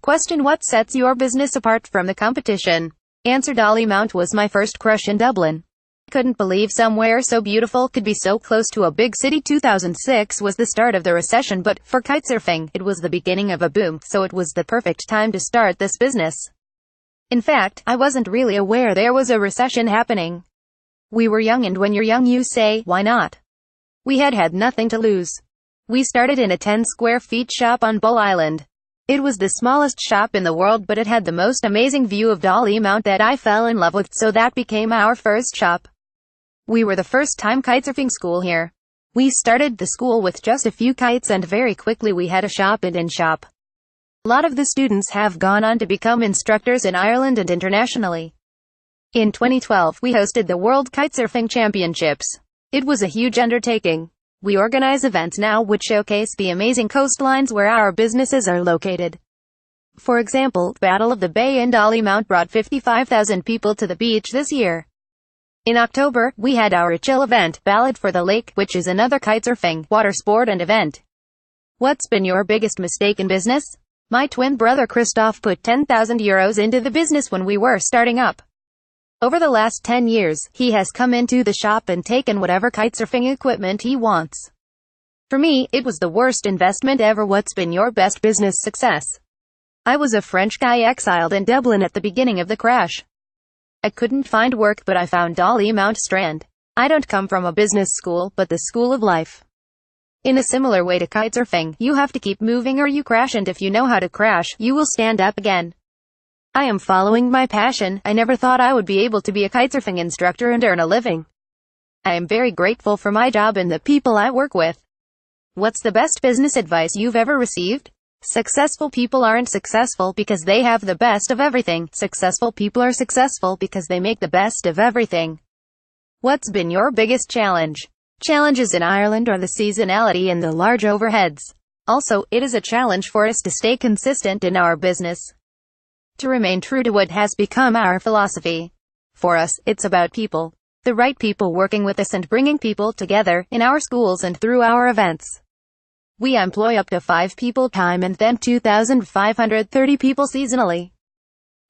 Question: what sets your business apart from the competition? Answer: Dollymount was my first crush in Dublin. Couldn't believe somewhere so beautiful could be so close to a big city. 2006 was the start of the recession, but for kitesurfing, it was the beginning of a boom, so it was the perfect time to start this business. In fact, I wasn't really aware there was a recession happening. We were young, and when you're young you say, why not? We had nothing to lose. We started in a 10 square feet shop on Bull Island. It was the smallest shop in the world, but it had the most amazing view of Dollymount that I fell in love with, so that became our first shop. We were the first time kitesurfing school here. We started the school with just a few kites, and very quickly we had a shop and in-shop. A lot of the students have gone on to become instructors in Ireland and internationally. In 2012, we hosted the World Kitesurfing Championships. It was a huge undertaking. We organize events now which showcase the amazing coastlines where our businesses are located. For example, Battle of the Bay in Dollymount brought 55,000 people to the beach this year. In October, we had our chill event, Ballad for the Lake, which is another kitesurfing, water sport and event. What's been your biggest mistake in business? My twin brother Christoph put €10,000 into the business when we were starting up. Over the last 10 years, he has come into the shop and taken whatever kitesurfing equipment he wants. For me, it was the worst investment ever. What's been your best business success? I was a French guy exiled in Dublin at the beginning of the crash. I couldn't find work, but I found Dollymount Strand. I don't come from a business school, but the school of life. In a similar way to kitesurfing, you have to keep moving or you crash, and if you know how to crash, you will stand up again. I am following my passion. I never thought I would be able to be a kitesurfing instructor and earn a living. I am very grateful for my job and the people I work with. What's the best business advice you've ever received? Successful people aren't successful because they have the best of everything. Successful people are successful because they make the best of everything. What's been your biggest challenge? Challenges in Ireland are the seasonality and the large overheads. Also, it is a challenge for us to stay consistent in our business, to remain true to what has become our philosophy. For us, it's about people. The right people working with us and bringing people together, in our schools and through our events. We employ up to 5 people time and then 2,530 people seasonally.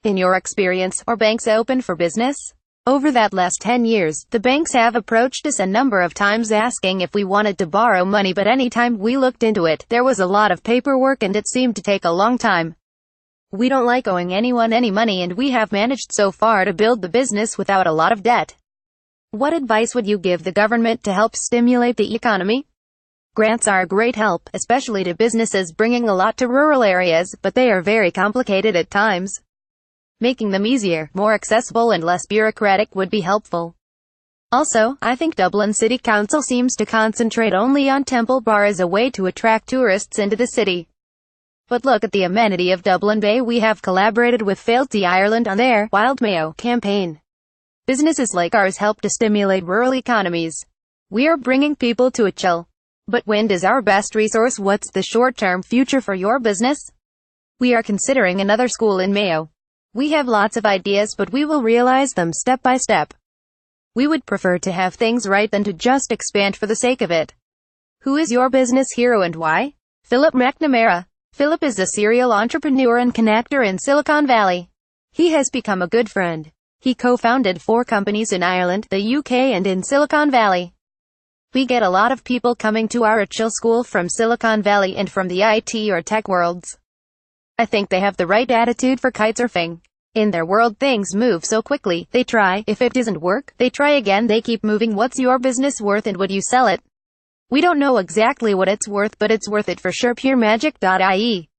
In your experience, are banks open for business? Over that last 10 years, the banks have approached us a number of times asking if we wanted to borrow money, but anytime we looked into it, there was a lot of paperwork and it seemed to take a long time. We don't like owing anyone any money, and we have managed so far to build the business without a lot of debt. What advice would you give the government to help stimulate the economy? Grants are a great help, especially to businesses, bringing a lot to rural areas, but they are very complicated at times. Making them easier, more accessible and less bureaucratic would be helpful. Also, I think Dublin City Council seems to concentrate only on Temple Bar as a way to attract tourists into the city. But look at the amenity of Dublin Bay. We have collaborated with Failty Ireland on their Wild Mayo campaign. Businesses like ours help to stimulate rural economies. We are bringing people to a chill. But wind is our best resource. What's the short-term future for your business? We are considering another school in Mayo. We have lots of ideas, but we will realize them step by step. We would prefer to have things right than to just expand for the sake of it. Who is your business hero and why? Philip McNamara. Philip is a serial entrepreneur and connector in Silicon Valley. He has become a good friend. He co-founded 4 companies in Ireland, the UK and in Silicon Valley. We get a lot of people coming to our chill school from Silicon Valley and from the IT or tech worlds. I think they have the right attitude for kitesurfing. In their world, things move so quickly. They try. If it doesn't work, they try again. They keep moving. What's your business worth and would you sell it? We don't know exactly what it's worth, but it's worth it for sure. PureMagic.ie